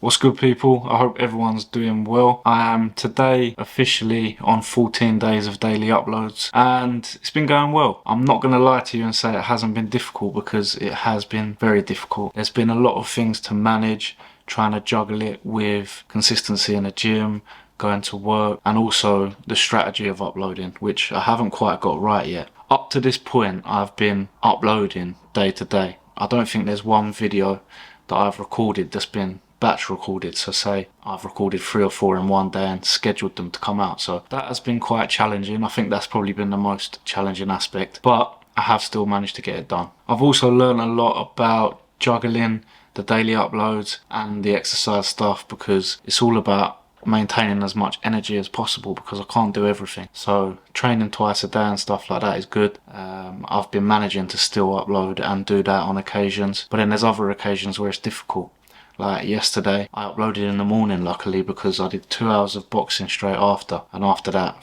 What's good, people? I hope everyone's doing well. I am today officially on 14 days of daily uploads and it's been going well. I'm not going to lie to you and say it hasn't been difficult, because it has been very difficult. There's been a lot of things to manage, trying to juggle it with consistency in the gym, going to work, and also the strategy of uploading, which I haven't quite got right yet. Up to this point, I've been uploading day to day. I don't think there's one video that I've recorded that's been batch recorded. So say I've recorded 3 or 4 in one day and scheduled them to come out. So that has been quite challenging. I think that's probably been the most challenging aspect, but I have still managed to get it done. I've also learned a lot about juggling the daily uploads and the exercise stuff, because it's all about maintaining as much energy as possible, because I can't do everything. So training twice a day and stuff like that is good. I've been managing to still upload and do that on occasions, but then there's other occasions where it's difficult. Like yesterday, I uploaded in the morning, luckily, because I did 2 hours of boxing straight after, and after that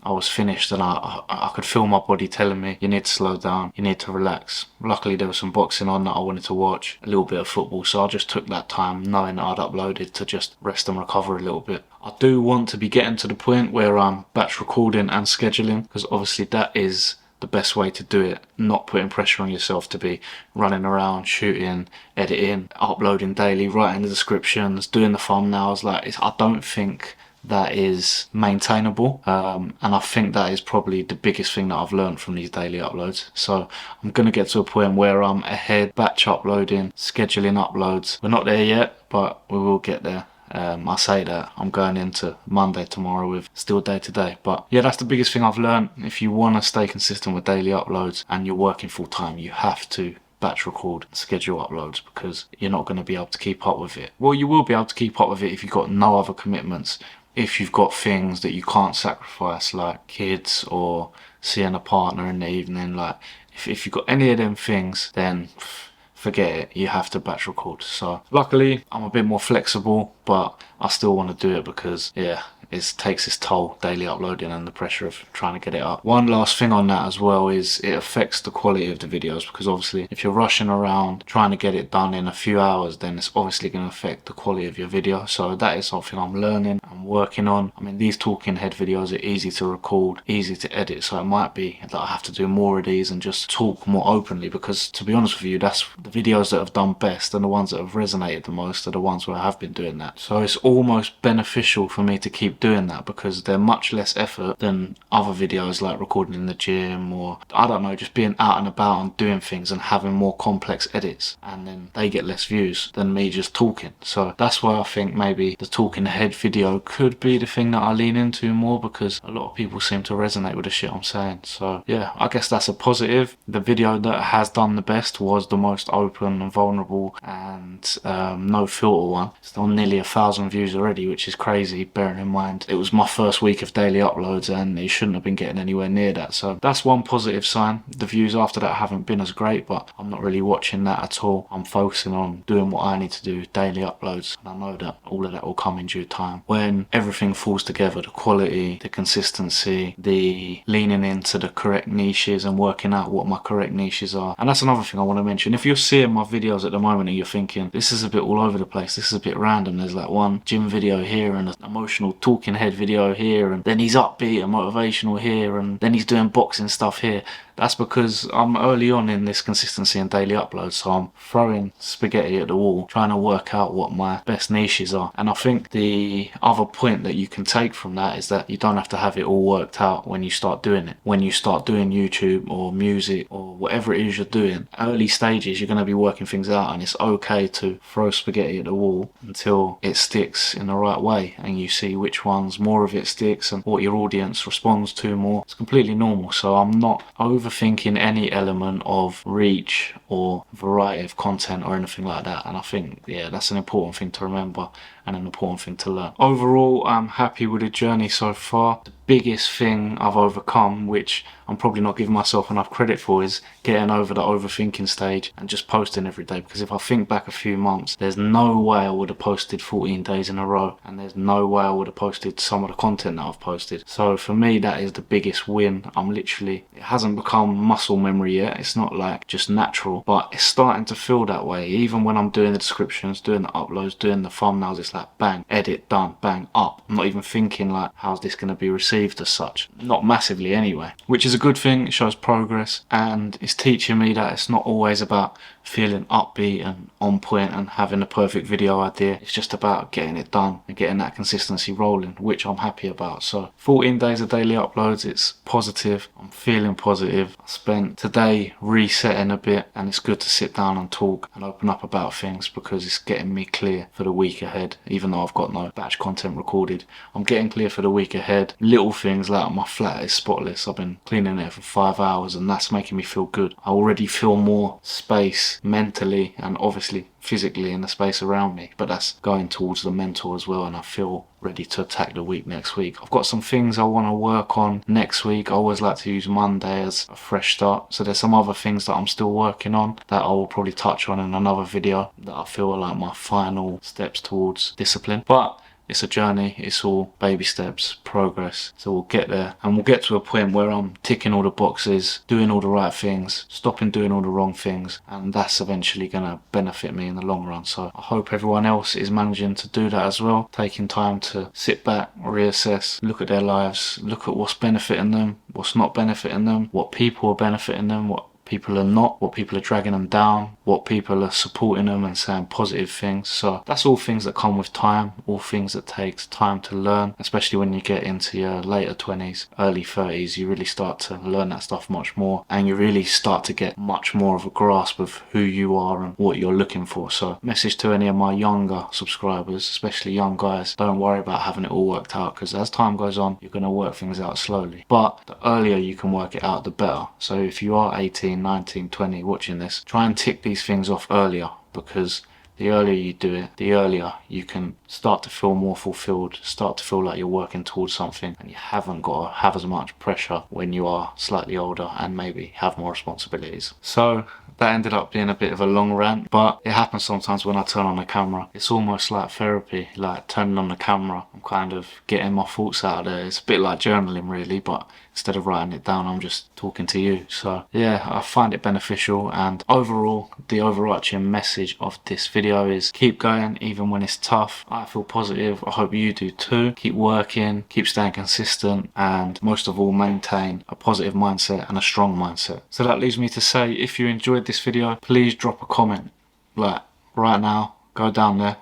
I was finished, and I could feel my body telling me, you need to slow down, you need to relax. Luckily there was some boxing on that I wanted to watch, a little bit of football, so I just took that time knowing that I'd uploaded to just rest and recover a little bit. I do want to be getting to the point where I'm batch recording and scheduling, because obviously that is the best way to do it, not putting pressure on yourself to be running around, shooting, editing, uploading daily, writing the descriptions, doing the thumbnails. I don't think that is maintainable, and I think that is probably the biggest thing that I've learned from these daily uploads. So I'm going to get to a point where I'm ahead, batch uploading, scheduling uploads. We're not there yet, but we will get there. I say that I'm going into Monday tomorrow with still day to day, but yeah, that's the biggest thing I've learned. If you want to stay consistent with daily uploads and you're working full time, you have to batch record and schedule uploads, because you're not going to be able to keep up with it. Well, you will be able to keep up with it if you've got no other commitments. If you've got things that you can't sacrifice, like kids or seeing a partner in the evening, like if you've got any of them things, then forget it, you have to batch record. So luckily I'm a bit more flexible, but I still want to do it because it takes its toll, daily uploading and the pressure of trying to get it up. One last thing on that as well is it affects the quality of the videos, because obviously if you're rushing around trying to get it done in a few hours, then it's obviously going to affect the quality of your video. So that is something I'm learning and working on. I mean, these talking head videos are easy to record, easy to edit, so it might be that I have to do more of these and just talk more openly, because to be honest with you, that's the videos that have done best and the ones that have resonated the most are the ones where I have been doing that. So it's almost beneficial for me to keep doing that, because they're much less effort than other videos like recording in the gym, or I don't know, just being out and about and doing things and having more complex edits, and then they get less views than me just talking. So that's why I think maybe the talking head video could be the thing that I lean into more, because a lot of people seem to resonate with the shit I'm saying. So yeah, I guess that's a positive. The video that has done the best was the most open and vulnerable and no filter one. It's done nearly 1,000 views already, which is crazy, bearing in mind it was my first week of daily uploads and it shouldn't have been getting anywhere near that. So that's one positive sign. The views after that haven't been as great, but I'm not really watching that at all. I'm focusing on doing what I need to do, daily uploads, and I know that all of that will come in due time. When everything falls together, the quality, the consistency, the leaning into the correct niches and working out what my correct niches are. And that's another thing I want to mention. If you're seeing my videos at the moment and you're thinking, this is a bit all over the place, this is a bit random, there's like one gym video here and an emotional talking head video here, and then he's upbeat and motivational here, and then he's doing boxing stuff here, that's because I'm early on in this consistency and daily uploads, so I'm throwing spaghetti at the wall, trying to work out what my best niches are. And I think the other point that you can take from that is that you don't have to have it all worked out when you start doing it. When you start doing YouTube or music or whatever it is you're doing, early stages you're going to be working things out, and it's okay to throw spaghetti at the wall until it sticks in the right way and you see which ones more of it sticks and what your audience responds to more. It's completely normal, so I'm not overthinking any element of reach or variety of content or anything like that. And I think, yeah, that's an important thing to remember and an important thing to learn. Overall, I'm happy with the journey so far. The biggest thing I've overcome, which I'm probably not giving myself enough credit for is getting over the overthinking stage and just posting every day. Because if I think back a few months, there's no way I would have posted 14 days in a row, and there's no way I would have posted some of the content that I've posted. So for me, that is the biggest win. It hasn't become muscle memory yet. It's not like just natural, but it's starting to feel that way. Even when I'm doing the descriptions, doing the uploads, doing the thumbnails, it's like bang, edit, done, bang, up. I'm not even thinking like, how's this going to be received as such? Not massively anyway, which is a good thing. It shows progress, and it's teaching me that it's not always about feeling upbeat and on point and having a perfect video idea. It's just about getting it done and getting that consistency rolling, which I'm happy about. So 14 days of daily uploads, it's positive. I'm feeling positive. I spent today resetting a bit, and it's good to sit down and talk and open up about things because it's getting me clear for the week ahead. Even though I've got no batch content recorded, I'm getting clear for the week ahead. Little things like my flat is spotless. I've been cleaning it for 5 hours, and that's making me feel good. I already feel more space mentally and obviously physically in the space around me, but that's going towards the mental as well, and I feel ready to attack the week next week. I've got some things I want to work on next week. I always like to use Monday as a fresh start, so there's some other things that I'm still working on that I will probably touch on in another video that I feel are like my final steps towards discipline. But it's a journey, it's all baby steps, progress. So we'll get there, and we'll get to a point where I'm ticking all the boxes, doing all the right things, stopping doing all the wrong things, and that's eventually going to benefit me in the long run. So I hope everyone else is managing to do that as well, taking time to sit back, reassess, look at their lives, look at what's benefiting them, what's not benefiting them, what people are benefiting them, what people are not, what people are dragging them down, what people are supporting them and saying positive things. So that's all things that come with time, all things that takes time to learn, especially when you get into your later 20s, early 30s. You really start to learn that stuff much more, and you really start to get much more of a grasp of who you are and what you're looking for. So message to any of my younger subscribers, especially young guys, don't worry about having it all worked out, because as time goes on, you're going to work things out slowly. But the earlier you can work it out, the better. So if you are 18, 19, 20 watching this, try and tick these things off earlier, because the earlier you do it, the earlier you can start to feel more fulfilled, start to feel like you're working towards something, and you haven't got to have as much pressure when you are slightly older and maybe have more responsibilities. So that ended up being a bit of a long rant, but it happens sometimes when I turn on the camera. It's almost like therapy, like turning on the camera. I'm kind of getting my thoughts out of there. It's a bit like journaling really, but instead of writing it down, I'm just talking to you. So yeah, I find it beneficial, and overall, the overarching message of this video is keep going even when it's tough. I feel positive. I hope you do too. Keep working, keep staying consistent, and most of all, maintain a positive mindset and a strong mindset. So that leaves me to say, if you enjoyed this video, please drop a comment. Like right now, go down there,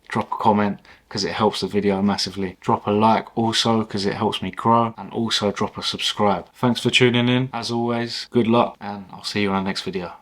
drop a comment, because it helps the video massively. Drop a like also, because it helps me grow, and also drop a subscribe. Thanks for tuning in. As always, good luck, and I'll see you on the next video.